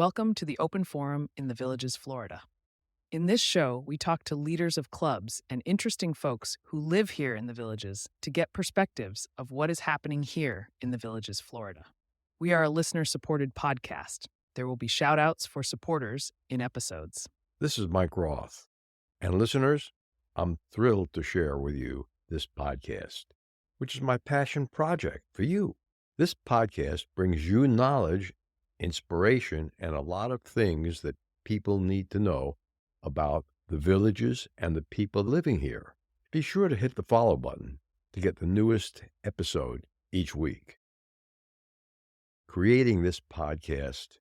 Welcome to the Open Forum in the Villages, Florida. In this show, we talk to leaders of clubs and interesting folks who live here in the Villages to get perspectives of what is happening here in the Villages, Florida. We are a listener-supported podcast. There will be shout-outs for supporters in episodes. This is Mike Roth. And listeners, I'm thrilled to share with you this podcast, which is my passion project for you. This podcast brings you knowledge, inspiration, and a lot of things that people need to know about the villages and the people living here. Be sure to hit the follow button to get the newest episode each week. Creating this podcast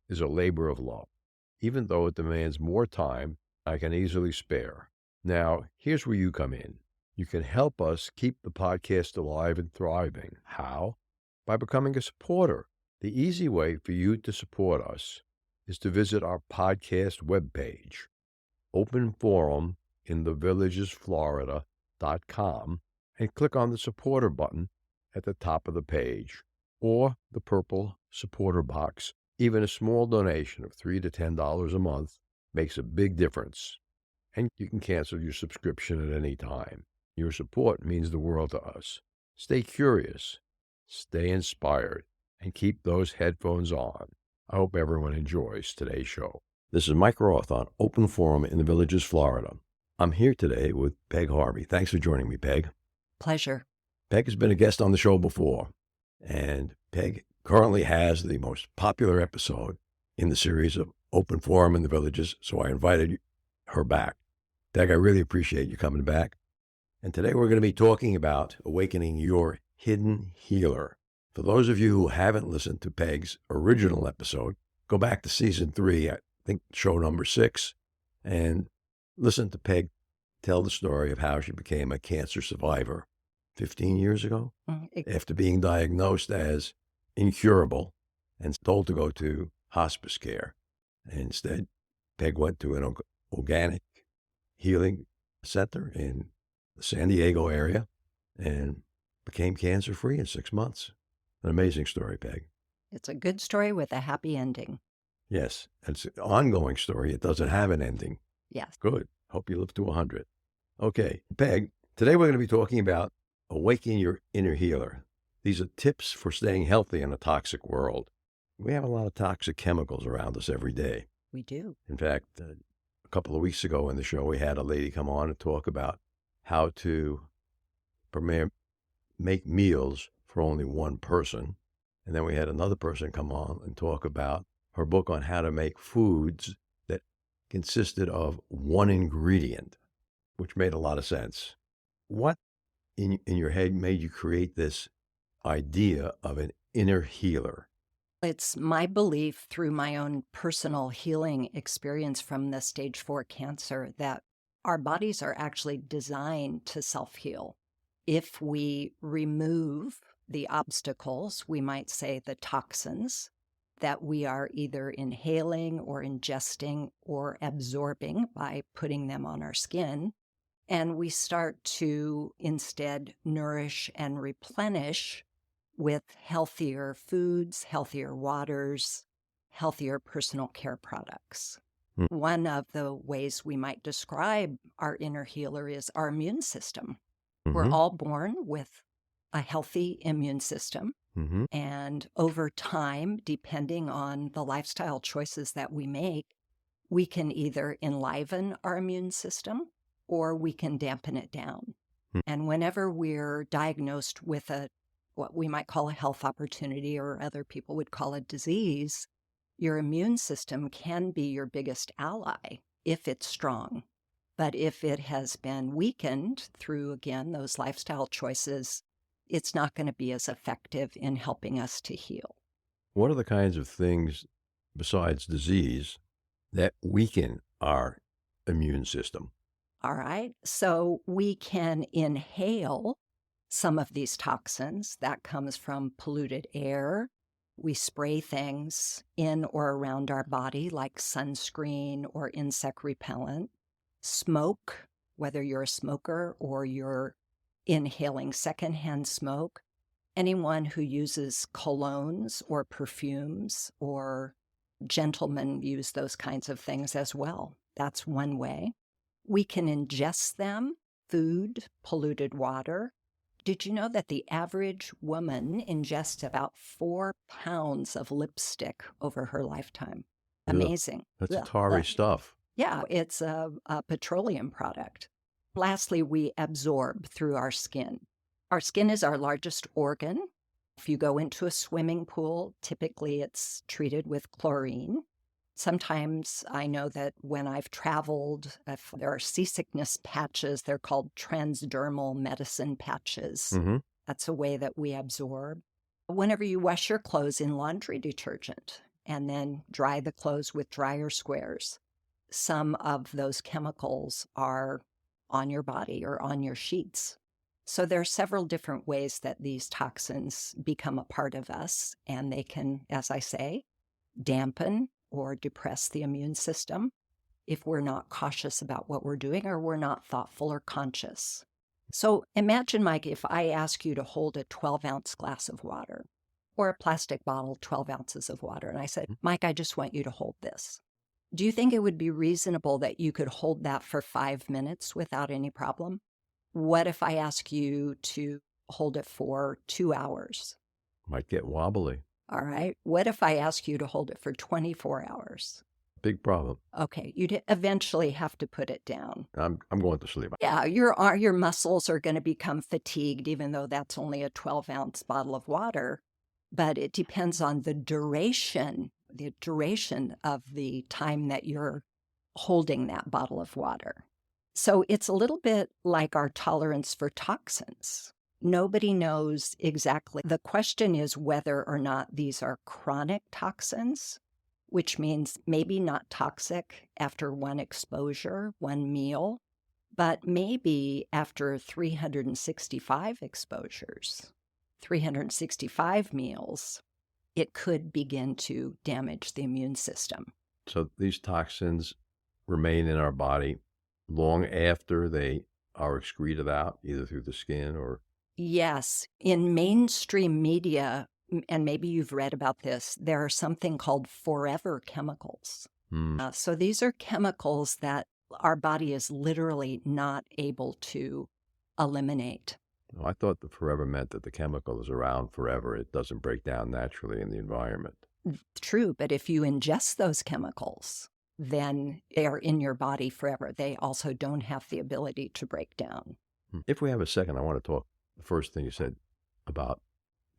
is a labor of love. Even though it demands more time, I can easily spare. Now, here's where you come in. You can help us keep the podcast alive and thriving. How? By becoming a supporter. The easy way for you to support us is to visit our podcast webpage, openforuminthevillagesflorida.com, and click on the supporter button at the top of the page, or the purple supporter box. Even a small donation of $3 to $10 a month makes a big difference, and you can cancel your subscription at any time. Your support means the world to us. Stay curious, stay inspired, and keep those headphones on. I hope everyone enjoys today's show. This is Mike Roth on Open Forum in the Villages, Florida. I'm here today with Peg Harvey. Thanks for joining me, Peg. Pleasure. Peg has been a guest on the show before, and Peg currently has the most popular episode in the series of Open Forum in the Villages, so I invited her back. Peg, I really appreciate you coming back. And today we're going to be talking about awakening your hidden healer. For those of you who haven't listened to Peg's original episode, go back to season 3, I think show number 6, and listen to Peg tell the story of how she became a cancer survivor 15 years ago, after being diagnosed as incurable and told to go to hospice care. And instead, Peg went to an organic healing center in the San Diego area and became cancer-free in 6 months. An amazing story, Peg. It's a good story with a happy ending. Yes, it's an ongoing story. It doesn't have an ending. Yes. Good. Hope you live to 100. Okay, Peg, today we're going to be talking about awakening your inner healer. These are tips for staying healthy in a toxic world. We have a lot of toxic chemicals around us every day. We do. In fact, a couple of weeks ago in the show, we had a lady come on and talk about how to make meals for only one person. And then we had another person come on and talk about her book on how to make foods that consisted of one ingredient, which made a lot of sense. What in your head made you create this idea of an inner healer? It's my belief through my own personal healing experience from the stage 4 cancer that our bodies are actually designed to self-heal. If we remove the obstacles, we might say the toxins, that we are either inhaling or ingesting or absorbing by putting them on our skin, and we start to instead nourish and replenish with healthier foods, healthier waters, healthier personal care products. One of the ways we might describe our inner healer is our immune system. We're all born with a healthy immune system. And over time, depending on the lifestyle choices that we make, we can either enliven our immune system or we can dampen it down. And whenever we're diagnosed with what we might call a health opportunity, or other people would call a disease, your immune system can be your biggest ally if it's strong. But if it has been weakened through, again, those lifestyle choices, it's not going to be as effective in helping us to heal. What are the kinds of things, besides disease, that weaken our immune system? All right. So we can inhale some of these toxins. That comes from polluted air. We spray things in or around our body like sunscreen or insect repellent. Smoke, whether you're a smoker or you're inhaling secondhand smoke. Anyone who uses colognes or perfumes or Gentlemen use those kinds of things as well. That's one way. We can ingest them, food, polluted water. Did you know that the average woman ingests about 4 pounds of lipstick over her lifetime? Ugh, Amazing. that's Ugh, tarry ugh. stuff. Yeah, it's a petroleum product. Lastly, we absorb through our skin. Our skin is our largest organ. If you go into a swimming pool, typically it's treated with chlorine. Sometimes I know that when I've traveled, if there are seasickness patches, they're called transdermal medicine patches. Mm-hmm. That's a way that we absorb. Whenever you wash your clothes in laundry detergent and then dry the clothes with dryer squares, some of those chemicals are on your body or on your sheets. So there are several different ways that these toxins become a part of us, and they can, as I say, dampen or depress the immune system if we're not cautious about what we're doing or we're not thoughtful or conscious. So imagine, Mike, if I ask you to hold a 12-ounce glass of water or a plastic bottle, 12 ounces of water, and I said, Mike, I just want you to hold this. Do you think it would be reasonable that you could hold that for 5 minutes without any problem? What if I ask you to hold it for 2 hours? Might get wobbly. All right. What if I ask you to hold it for 24 hours? Big problem. Okay. You'd eventually have to put it down. I'm going to sleep. Yeah, your muscles are going to become fatigued, even though that's only a 12-ounce bottle of water. But it depends on the duration of the time that you're holding that bottle of water. So it's a little bit like our tolerance for toxins. Nobody knows exactly. The question is whether or not these are chronic toxins, which means maybe not toxic after one exposure, one meal, but maybe after 365 exposures, 365 meals, it could begin to damage the immune system. So these toxins remain in our body long after they are excreted out, either through the skin or... Yes. In mainstream media, and maybe you've read about this, there are something called forever chemicals. So these are chemicals that our body is literally not able to eliminate. Oh, I thought the forever meant that the chemical is around forever. It doesn't break down naturally in the environment. True, but if you ingest those chemicals, then they are in your body forever. They also don't have the ability to break down. If we have a second, I want to talk the first thing you said about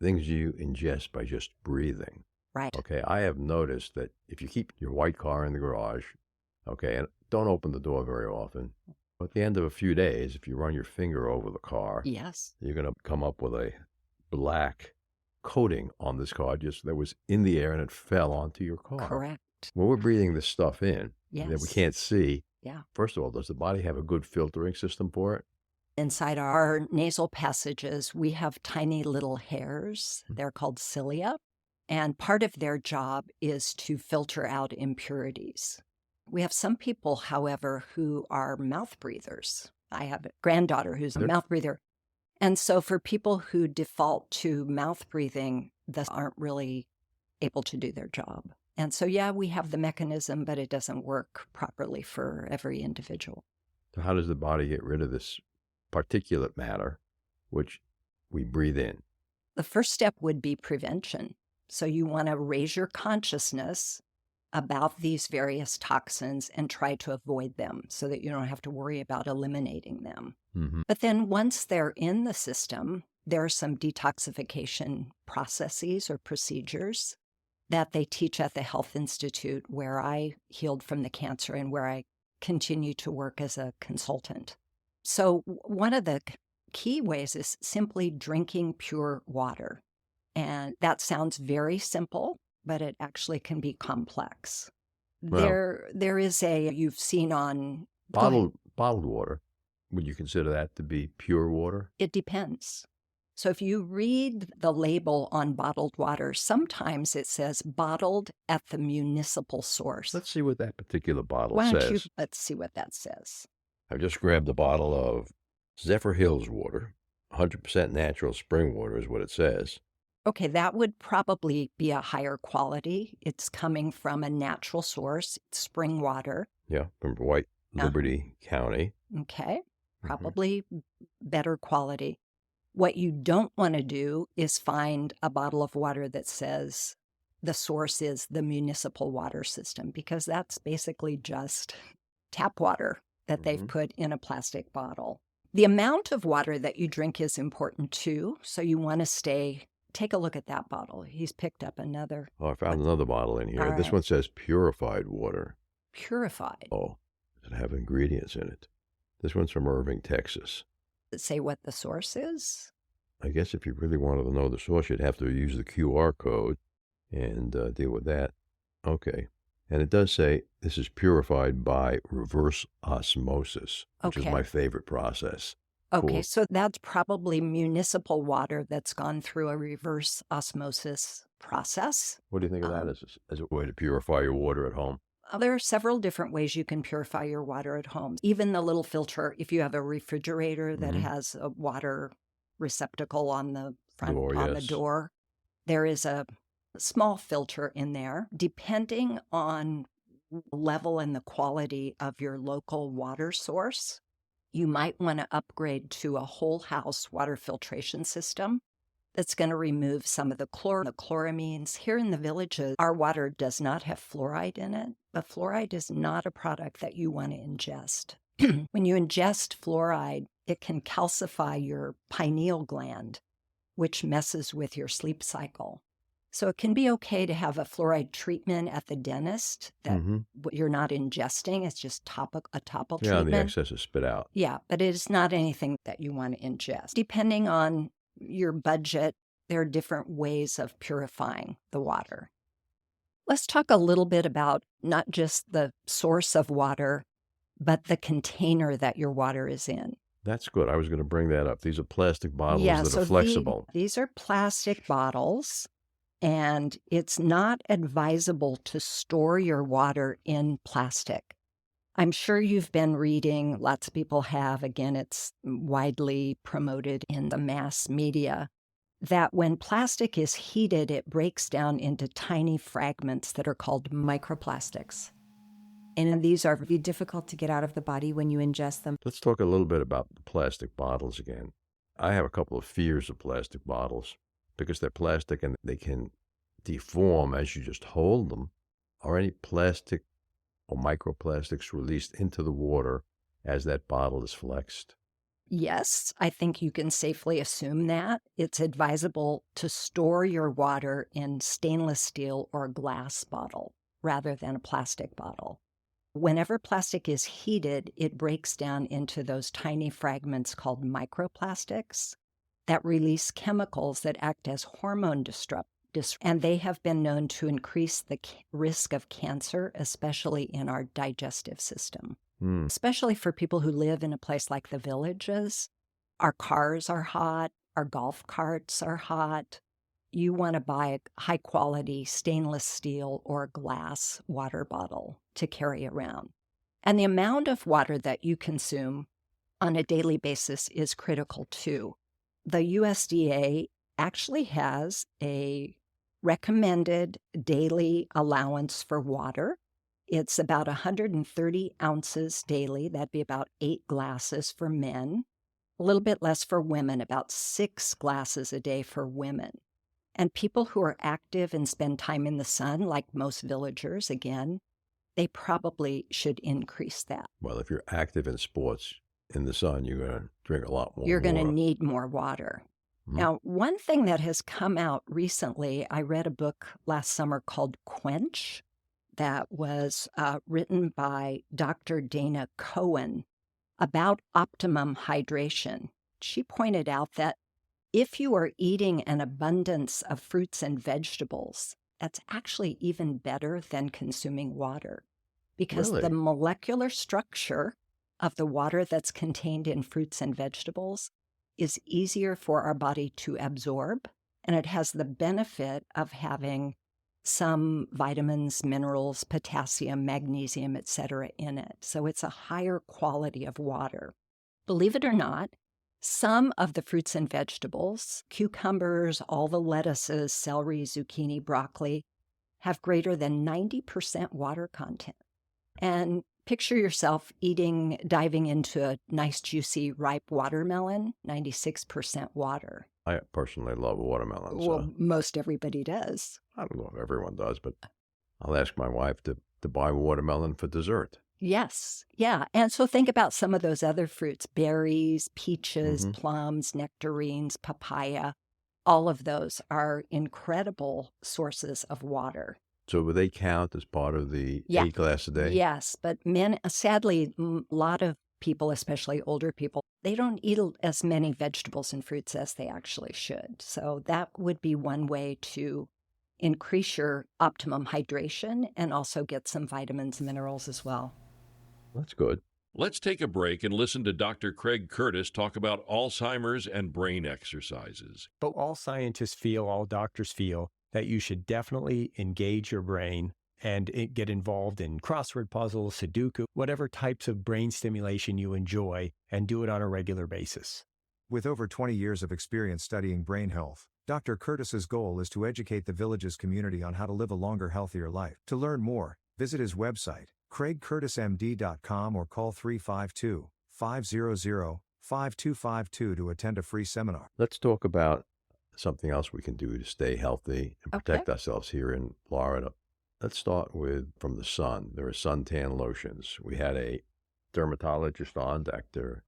things you ingest by just breathing. Right. Okay, I have noticed that if you keep your white car in the garage, okay, and don't open the door very often, at the end of a few days, if you run your finger over the car, Yes. you're going to come up with a black coating on this car just that was in the air and it fell onto your car. Correct. When we're breathing this stuff in that we Yes. can't see, Yeah. first of all, does the body have a good filtering system for it? Inside our nasal passages, we have tiny little hairs. They're called cilia. And part of their job is to filter out impurities. We have some people, however, who are mouth breathers. I have a granddaughter who's a mouth breather. And so for people who default to mouth breathing, they aren't really able to do their job. And so, yeah, we have the mechanism, but it doesn't work properly for every individual. So how does the body get rid of this particulate matter, which we breathe in? The first step would be prevention. So you want to raise your consciousness about these various toxins and try to avoid them so that you don't have to worry about eliminating them. But then once they're in the system, there are some detoxification processes or procedures that they teach at the Health Institute where I healed from the cancer and where I continue to work as a consultant. So one of the key ways is simply drinking pure water. And that sounds very simple, but it actually can be complex. Well, There is you've seen on... bottled water, would you consider that to be pure water? It depends. So if you read the label on bottled water, sometimes it says bottled at the municipal source. Let's see what that particular bottle Why don't you, says. let's see what that says. I've just grabbed a bottle of Zephyr Hills water. 100% natural spring water is what it says. Okay, that would probably be a higher quality. It's coming from a natural source, it's spring water. Yeah, from White Uh, Liberty County. okay, Hmm. probably better quality. What you don't want to do is find a bottle of water that says the source is the municipal water system, because that's basically just tap water that they've Hmm. put in a plastic bottle. The amount of water that you drink is important too. So you want to take a look at that bottle. He's picked up another. Oh, I found another bottle in All here. This right. one says purified water. Purified. Oh, does it have ingredients in it? This one's from Irving, Texas. Does it say what the source is? I guess if you really wanted to know the source, you'd have to use the QR code and deal with that. Okay. And it does say this is purified by reverse osmosis, which is Okay. my favorite process. Okay, Cool. so that's probably municipal water that's gone through a reverse osmosis process. What do you think of that Um, as a way to purify your water at home? There are several different ways you can purify your water at home. Even the little filter, if you have a refrigerator that Hmm. has a water receptacle on the front, Door, on the yes. door, there is a small filter in there. Depending on the level and the quality of your local water source, you might want to upgrade to a whole house water filtration system that's going to remove some of the chloramines. Here in the villages, our water does not have fluoride in it, but fluoride is not a product that you want to ingest. When you ingest fluoride, it can calcify your pineal gland, which messes with your sleep cycle. So it can be okay to have a fluoride treatment at the dentist that Hmm. you're not ingesting. It's just a topical Yeah, the treatment. excess is spit out. Yeah, but it is not anything that you want to ingest. Depending on your budget, there are different ways of purifying the water. Let's talk a little bit about not just the source of water, but the container that your water is in. That's good. I was going to bring that up. These are plastic bottles Yeah, that so are flexible. these are plastic bottles, and it's not advisable to store your water in plastic. I'm sure you've been reading, lots of people have, again, it's widely promoted in the mass media, that when plastic is heated, it breaks down into tiny fragments that are called microplastics. And these are very difficult to get out of the body when you ingest them. Let's talk a little bit about the plastic bottles again. I have a couple of fears of plastic bottles because they're plastic and they can deform as you just hold them. Are any plastic or microplastics released into the water as that bottle is flexed? Yes, I think you can safely assume that. It's advisable to store your water in stainless steel or glass bottle rather than a plastic bottle. Whenever plastic is heated, it breaks down into those tiny fragments called microplastics that release chemicals that act as hormone disruptors, and they have been known to increase the risk of cancer, especially in our digestive system. Especially for people who live in a place like the villages. Our cars are hot, our golf carts are hot. You want to buy a high quality stainless steel or glass water bottle to carry around. And the amount of water that you consume on a daily basis is critical too. The USDA actually has a recommended daily allowance for water. It's about 130 ounces daily. That'd be about 8 glasses for men, a little bit less for women, about 6 glasses a day for women. And people who are active and spend time in the sun, like most villagers, again, they probably should increase that. Well, if you're active in sports in the sun, you're going to drink a lot more You're going to water. need more water. Mhm. Now, one thing that has come out recently, I read a book last summer called Quench that was written by Dr. Dana Cohen about optimum hydration. She pointed out that if you are eating an abundance of fruits and vegetables, that's actually even better than consuming water, because Really? the molecular structure of the water that's contained in fruits and vegetables is easier for our body to absorb, and it has the benefit of having some vitamins, minerals, potassium, magnesium, etc. in it. So it's a higher quality of water. Believe it or not, Some of the fruits and vegetables, cucumbers, all the lettuces, celery, zucchini, broccoli, have greater than 90% water content. And picture yourself diving into a nice, juicy, ripe watermelon, 96% water. I personally love watermelon. Well, So most everybody does. I don't know if everyone does, but I'll ask my wife to buy watermelon for dessert. Yes. Yeah. And so think about some of those other fruits, berries, peaches, Mhm. plums, nectarines, papaya. All of those are incredible sources of water. So would they count as part of the Yeah. 8 glass a day? Yes. But sadly, a lot of people, especially older people, they don't eat as many vegetables and fruits as they actually should. So that would be one way to increase your optimum hydration and also get some vitamins and minerals as well. That's good. Let's take a break and listen to Dr. Craig Curtis talk about Alzheimer's and brain exercises. But all scientists feel, all doctors feel, that you should definitely engage your brain and get involved in crossword puzzles, Sudoku, whatever types of brain stimulation you enjoy, and do it on a regular basis. With over 20 years of experience studying brain health, Dr. Curtis's goal is to educate the Villages community on how to live a longer, healthier life. To learn more, visit his website, craigcurtismd.com, or call 352-500-5252 to attend a free seminar. Let's talk about something else we can do to stay healthy and protect ourselves here in Florida. Let's start from the sun. There are suntan lotions. We had a dermatologist on, Dr.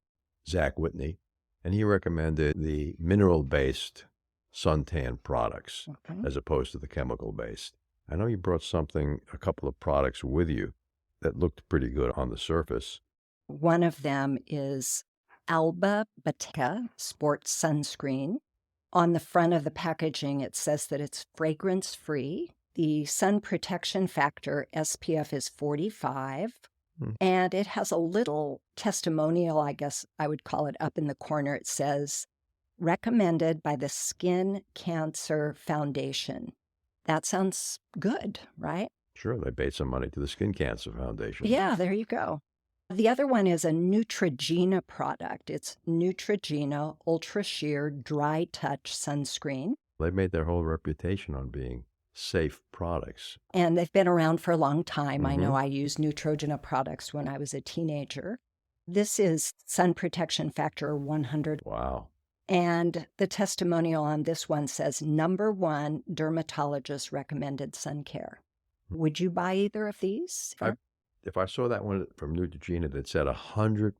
Zach Whitney, and he recommended the mineral-based suntan products as opposed to the chemical-based. I know you brought a couple of products with you that looked pretty good on the surface. One of them is Alba Botica Sports Sunscreen. On the front of the packaging, it says that it's fragrance-free. The sun protection factor, SPF, is 45. And it has a little testimonial, I guess I would call it, up in the corner. It says, recommended by the Skin Cancer Foundation. That sounds good, right? Sure, they paid some money to the Skin Cancer Foundation. Yeah, there you go. The other one is a Neutrogena product. It's Neutrogena Ultra Sheer Dry Touch Sunscreen. They made their whole reputation on being safe products. And they've been around for a long time. I know I used Neutrogena products when I was a teenager. This is sun protection factor 100. Wow. And the testimonial on this one says, #1 dermatologist recommended sun care. Would you buy either of these? If I saw that one from Neutrogena that said 100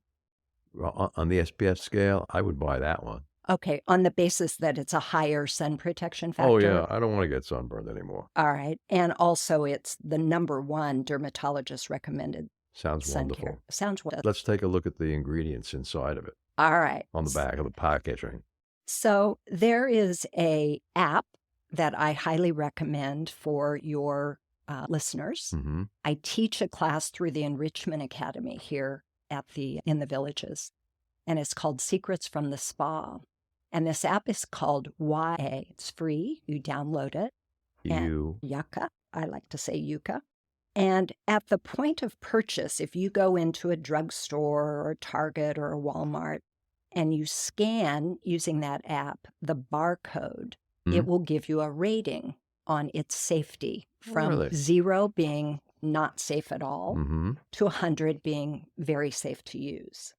on the SPF scale, I would buy that one. Okay, on the basis that it's a higher sun protection factor? Oh, yeah. I don't want to get sunburned anymore. All right. And also it's the #1 dermatologist recommended Sounds sun wonderful. care. Sounds wonderful. Let's take a look at the ingredients inside of it All right. on the back of the packaging. So there is a app that I highly recommend for your listeners. I teach a class through the Enrichment Academy here in the Villages, and it's called Secrets from the Spa. And this app is called YA. It's free. You download it. Yucca. I like to say Yucca. And at the point of purchase, if you go into a drugstore or a Target or a Walmart and you scan using that app, the barcode, it will give you a rating on its safety from 0 being not safe at all to 100 being very safe to use.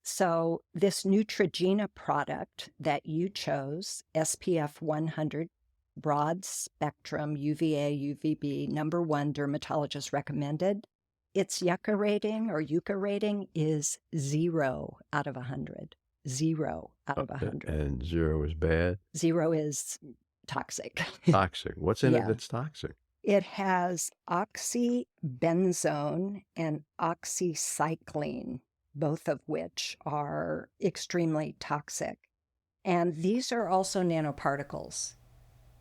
So this Neutrogena product that you chose, SPF 100, broad spectrum UVA, UVB, #1 dermatologist recommended, its Yucca rating is 0 out of 100. 0 out of 100. And 0 is bad? 0 is toxic. Toxic. What's in it that's toxic? It has oxybenzone and oxycycline, both of which are extremely toxic. And these are also nanoparticles.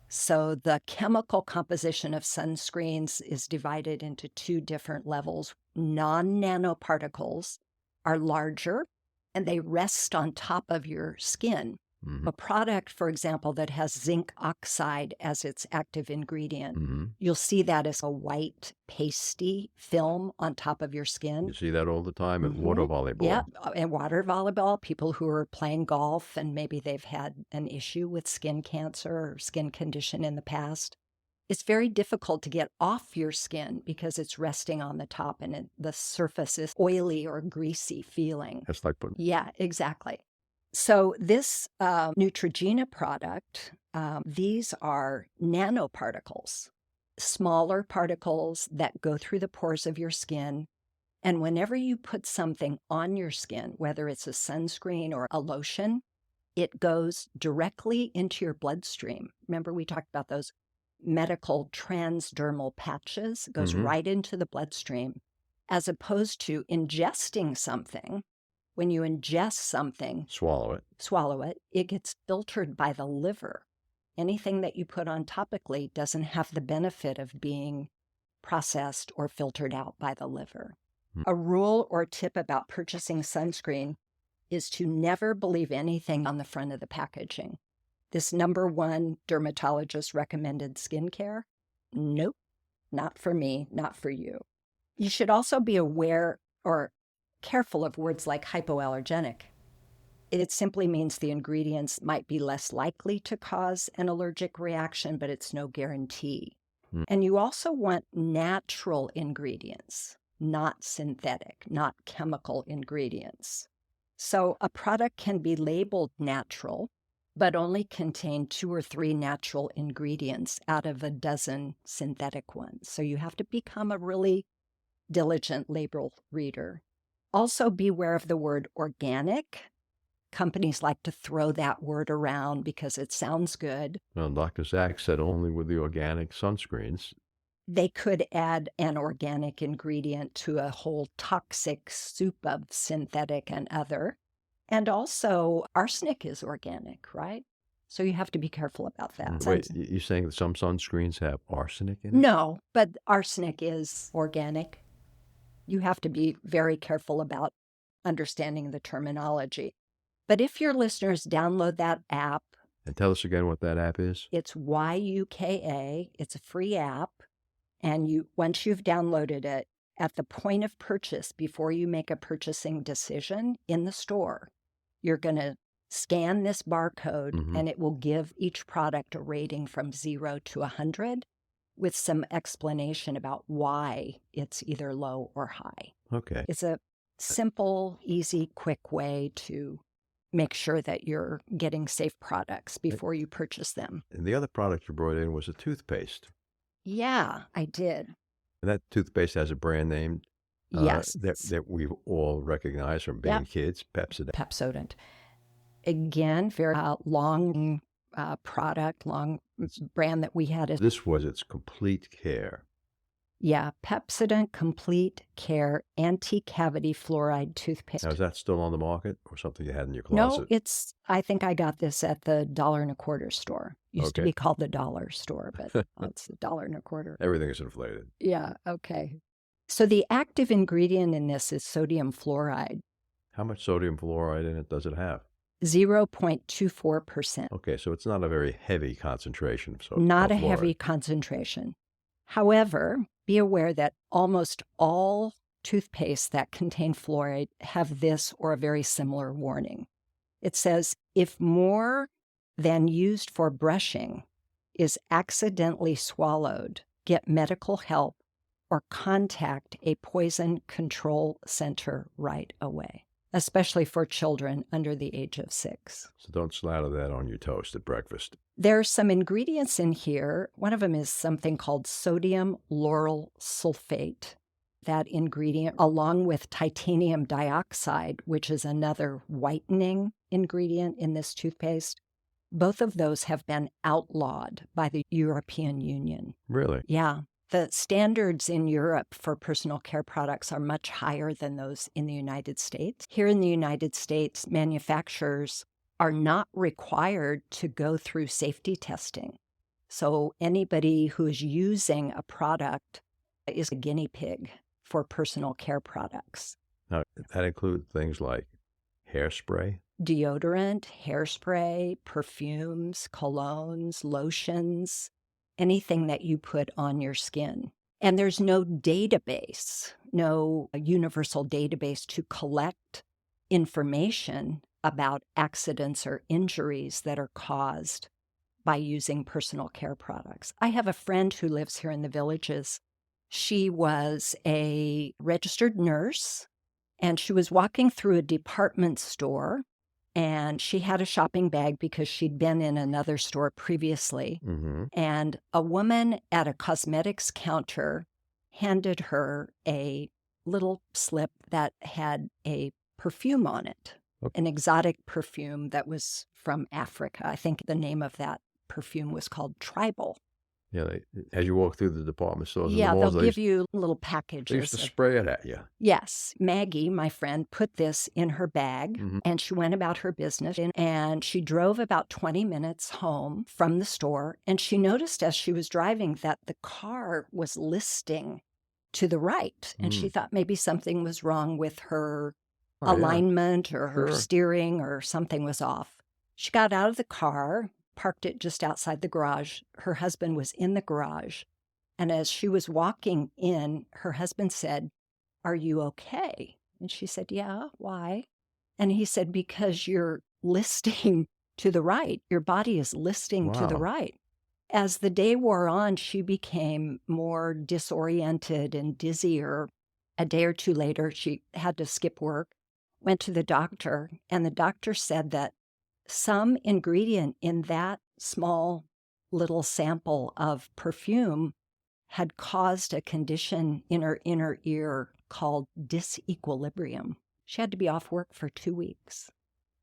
So the chemical composition of sunscreens is divided into 2 different levels. Non-nanoparticles are larger and they rest on top of your skin. Mhm. A product, for example, that has zinc oxide as its active ingredient, Mhm. you'll see that as a white pasty film on top of your skin. You see that all the time at water volleyball. Yeah, and water volleyball, people who are playing golf and maybe they've had an issue with skin cancer or skin condition in the past. It's very difficult to get off your skin because it's resting on the top and the surface is oily or greasy feeling. That's like putting. Yeah, exactly. So this Neutrogena product, these are nanoparticles, smaller particles that go through the pores of your skin. And whenever you put something on your skin, whether it's a sunscreen or a lotion, it goes directly into your bloodstream. Remember, we talked about those medical transdermal patches. It goes Mhm. right into the bloodstream, as opposed to ingesting something. When you ingest something, Swallow it. it gets filtered by the liver. Anything that you put on topically doesn't have the benefit of being processed or filtered out by the liver. A rule or tip about purchasing sunscreen is to never believe anything on the front of the packaging. This #1 dermatologist recommended skincare? Nope, not for me, not for you. You should also be aware or careful of words like hypoallergenic. It simply means the ingredients might be less likely to cause an allergic reaction, but it's no guarantee. And you also want natural ingredients, not synthetic, not chemical ingredients. So a product can be labeled natural, but only contain 2 or 3 natural ingredients out of a dozen synthetic ones. So you have to become a really diligent label reader. Also, beware of the word organic. Companies like to throw that word around because it sounds good. Well, Dr. Zach said only with the organic sunscreens. They could add an organic ingredient to a whole toxic soup of synthetic and other. And also, arsenic is organic, right? So you have to be careful about that. Wait, you're saying that some sunscreens have arsenic in it? No, but arsenic is organic. You have to be very careful about understanding the terminology. But if your listeners download that app, And tell us again what that app is. it's YUKA. It's a free app. And once you've downloaded it, at the point of purchase, before you make a purchasing decision in the store, you're going to scan this barcode and it will give each product a rating from 0 to 100 with some explanation about why it's either low or high. Okay. It's a simple, easy, quick way to make sure that you're getting safe products before you purchase them. And the other product you brought in was a toothpaste. Yeah, I did. And that toothpaste has a brand name Yes. that we've all recognized from being kids, Pepsodent. Pepsodent. Again, very long product, long brand that we had. This was its complete care. Yeah, Pepsodent Complete Care Anti-Cavity Fluoride Toothpaste. Now, is that still on the market or something you had in your No, closet? I think I got this at the $1.25 store. Used to Okay. be called the dollar store, but it's $1.25. Everything is inflated. Yeah, okay. So the active ingredient in this is sodium fluoride, How much sodium fluoride in it does it have? 0.24%. Okay, so it's not a very heavy concentration. Not a of fluoride. heavy concentration. However, be aware that almost all toothpaste that contain fluoride have this or a very similar warning. It says, if more than used for brushing is accidentally swallowed, get medical help or contact a poison control center right away, especially for children under the age of 6. So don't slather that on your toast at breakfast. There's some ingredients in here. One of them is something called sodium lauryl sulfate. That ingredient, along with titanium dioxide, which is another whitening ingredient in this toothpaste, both of those have been outlawed by the European Union. Really? Yeah. The standards in Europe for personal care products are much higher than those in the United States. Here in the United States, manufacturers are not required to go through safety testing. So anybody who is using a product is a guinea pig for personal care products. Now, that includes things like hairspray? deodorant, hairspray, perfumes, colognes, lotions, anything that you put on your skin. And there's no database, no universal database to collect information about accidents or injuries that are caused by using personal care products. I have a friend who lives here in the Villages. She was a registered nurse, and she was walking through a department store, and she had a shopping bag because she'd been in another store previously. Mm-hmm. And a woman at a cosmetics counter handed her a little slip that had a perfume on it, an exotic perfume that was from Africa. I think the name of that perfume was called Tribal. Yeah, as you walk through the department stores and the Yeah, malls, they'll give you little packages. they used to spray it at you. Yes. Maggie, my friend, put this in her bag Mhm. and she went about her business. And she drove about 20 minutes home from the store. And she noticed as she was driving that the car was listing to the right. And she thought maybe something was wrong with her alignment or her steering or something was off. She got out of the car, parked it just outside the garage. Her husband was in the garage. And as she was walking in, her husband said, "Are you okay?" And she said, "Yeah, why?" And he said, "Because you're listing to the right. Your body is listing to the Wow. right." As the day wore on, she became more disoriented and dizzier. A day or two later, she had to skip work, went to the doctor, and the doctor said that some ingredient in that small little sample of perfume had caused a condition in her inner ear called disequilibrium. She had to be off work for 2 weeks.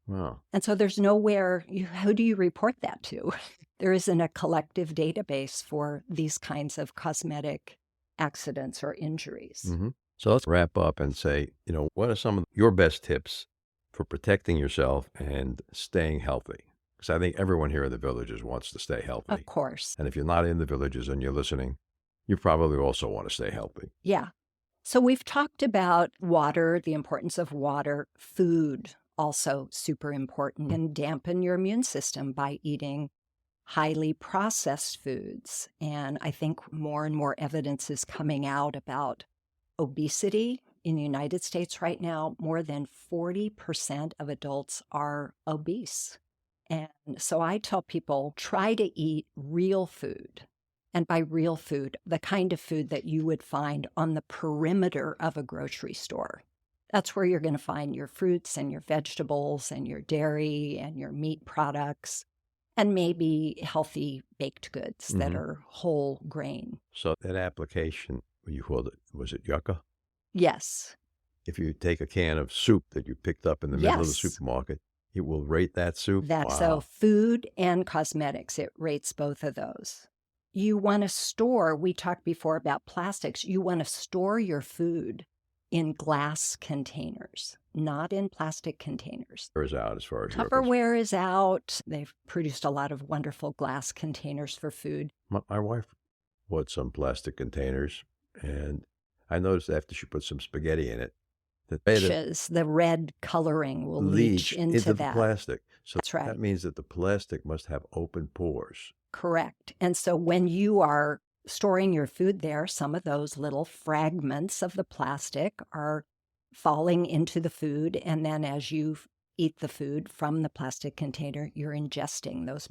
Wow. And so there's nowhere, who do you report that to? There isn't a collective database for these kinds of cosmetic accidents or injuries. Mm-hmm. So let's wrap up and say, what are some of your best tips for protecting yourself and staying healthy? Because I think everyone here in the Villages wants to stay healthy. Of course. And if you're not in the Villages and you're listening, you probably also want to stay healthy. Yeah. So we've talked about water, the importance of water, food, also super important, and dampen your immune system by eating highly processed foods. And I think more and more evidence is coming out about obesity. In the United States right now, more than 40% of adults are obese. And so I tell people, try to eat real food. And by real food, the kind of food that you would find on the perimeter of a grocery store. That's where you're going to find your fruits and your vegetables and your dairy and your meat products, and maybe healthy baked goods that are whole grain. So that application, you called it, was it yucca? Yes. If you take a can of soup that you picked up in the middle of the Yes. supermarket, it will rate that soup? That's Wow. so food and cosmetics. It rates both of those. You want to store, we talked before about plastics, you want to store your food in glass containers, not in plastic containers. Is out as far as you're concerned. Tupperware is out. They've produced a lot of wonderful glass containers for food. My wife bought some plastic containers, and I noticed after she put some spaghetti in it, that The red coloring will leach into the that. plastic. So That's right. that means that the plastic must have open pores. Correct. And so when you are storing your food there, some of those little fragments of the plastic are falling into the food. And then as you eat the food from the plastic container, you're ingesting those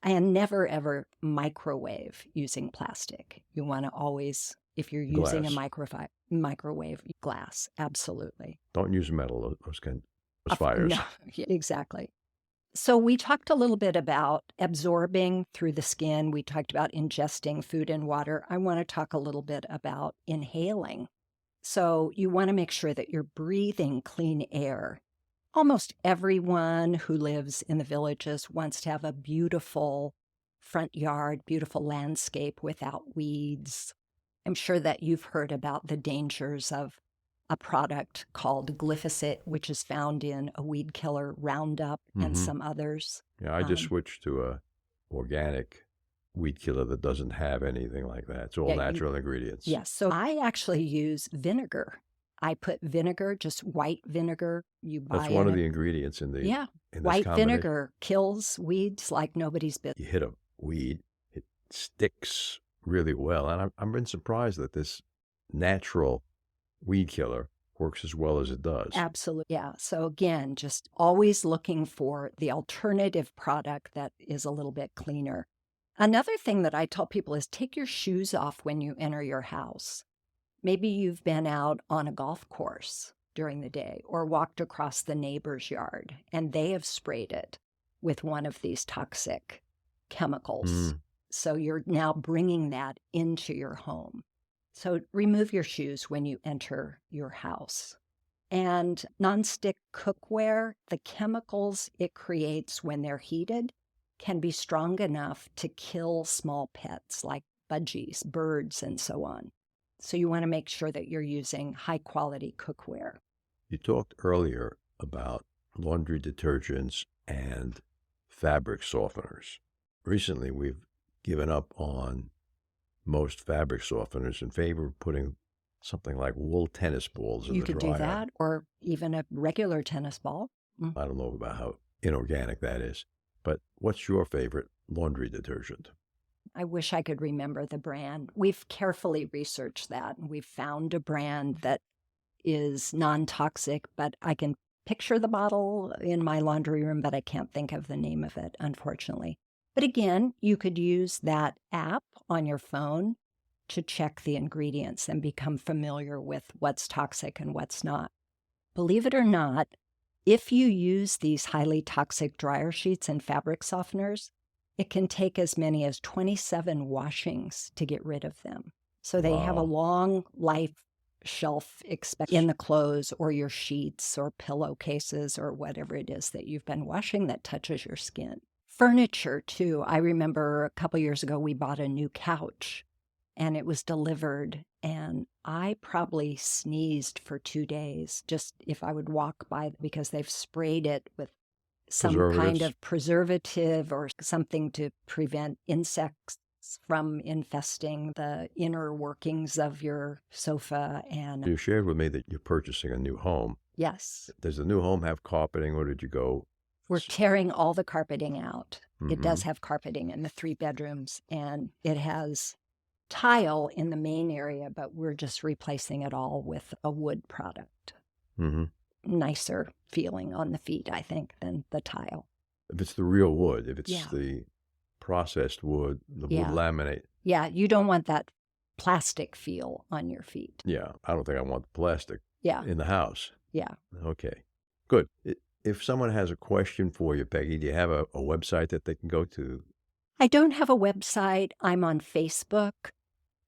and never, ever microwave using plastic. You want to always, if you're using Glass. a microwave glass, absolutely. Don't use metal, those fires. No, yeah, exactly. So we talked a little bit about absorbing through the skin. We talked about ingesting food and water. I want to talk a little bit about inhaling. So you want to make sure that you're breathing clean air. Almost everyone who lives in the Villages wants to have a beautiful front yard, beautiful landscape without weeds. I'm sure that you've heard about the dangers of a product called glyphosate, which is found in a weed killer, Roundup, and some others. Yeah, I just switched to a organic weed killer that doesn't have anything like that. It's all natural ingredients. Yes. So I actually use vinegar I put vinegar, just white vinegar. You buy That's one it. of the ingredients in the Yeah. in this White combination. vinegar kills weeds like nobody's business. You hit a weed, it sticks really well. And I've been surprised that this natural weed killer works as well as it does. Absolutely. Yeah. So again, just always looking for the alternative product that is a little bit cleaner. Another thing that I tell people is take your shoes off when you enter your house. Maybe you've been out on a golf course during the day or walked across the neighbor's yard and they have sprayed it with one of these toxic chemicals. So you're now bringing that into your home. So remove your shoes when you enter your house. And nonstick cookware, the chemicals it creates when they're heated can be strong enough to kill small pets like budgies, birds, and so on. So you want to make sure that you're using high quality cookware. You talked earlier about laundry detergents and fabric softeners. Recently, we've given up on most fabric softeners in favor of putting something like wool tennis balls in You the could dryer. do that, or even a regular tennis ball. I don't know about how inorganic that is, but what's your favorite laundry detergent? I wish I could remember the brand. We've carefully researched that, and we've found a brand that is non-toxic, but I can picture the bottle in my laundry room, but I can't think of the name of it, unfortunately. But again, you could use that app on your phone to check the ingredients and become familiar with what's toxic and what's not. Believe it or not, if you use these highly toxic dryer sheets and fabric softeners, it can take as many as 27 washings to get rid of them. So they have a Wow. long life shelf in the clothes or your sheets or pillowcases or whatever it is that you've been washing that touches your skin. Furniture, too. I remember a couple years ago, we bought a new couch and it was delivered. And I probably sneezed for 2 days just if I would walk by because they've sprayed it with some kind of preservative or something to prevent insects from infesting the inner workings of your sofa. And You shared with me that you're purchasing a new home. yes, Does the new home have carpeting, or did you go? we're tearing all the carpeting out. It does have carpeting in the 3 bedrooms, and it has tile in the main area, but we're just replacing it all with a wood product. Nicer feeling on the feet, I think, than the tile. If it's the real wood, if it's Yeah. the processed wood, the Yeah. wood laminate. Yeah, you don't want that plastic feel on your feet. Yeah, I don't think I want the plastic Yeah, in the house. yeah. Okay, good. If someone has a question for you, Peggy, do you have a website that they can go to? I don't have a website. I'm on Facebook,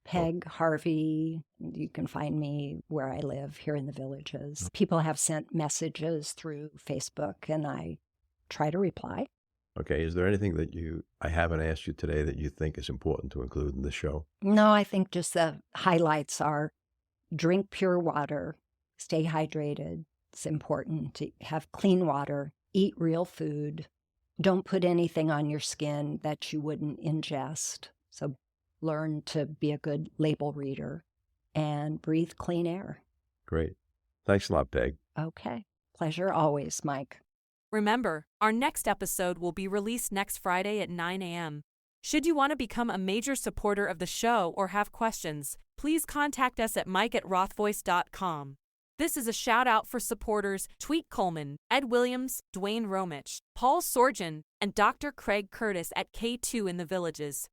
Peg Harvey. You can find me where I live here in the Villages. People have sent messages through Facebook, and I try to reply. Okay, is there anything that I haven't asked you today that you think is important to include in the show? No, I think just the highlights are drink pure water, stay hydrated. It's important to have clean water, eat real food. Don't put anything on your skin that you wouldn't ingest. So learn to be a good label reader and breathe clean air. Great. Thanks a lot, Peg. Okay. Pleasure always, Mike. Remember, our next episode will be released next Friday at 9 a.m. Should you want to become a major supporter of the show or have questions, please contact us at mike@rothvoice.com. This is a shout-out for supporters Tweet Coleman, Ed Williams, Dwayne Romich, Paul Sorgen, and Dr. Craig Curtis at K2 in the Villages.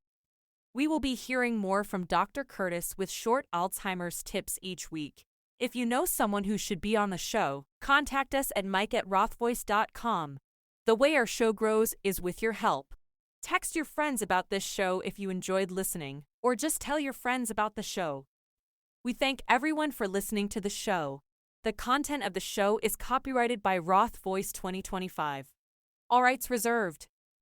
We will be hearing more from Dr. Curtis with short Alzheimer's tips each week. If you know someone who should be on the show, contact us at mike@rothvoice.com. The way our show grows is with your help. Text your friends about this show if you enjoyed listening, or just tell your friends about the show. We thank everyone for listening to the show. The content of the show is copyrighted by Roth Voice 2025. All rights reserved.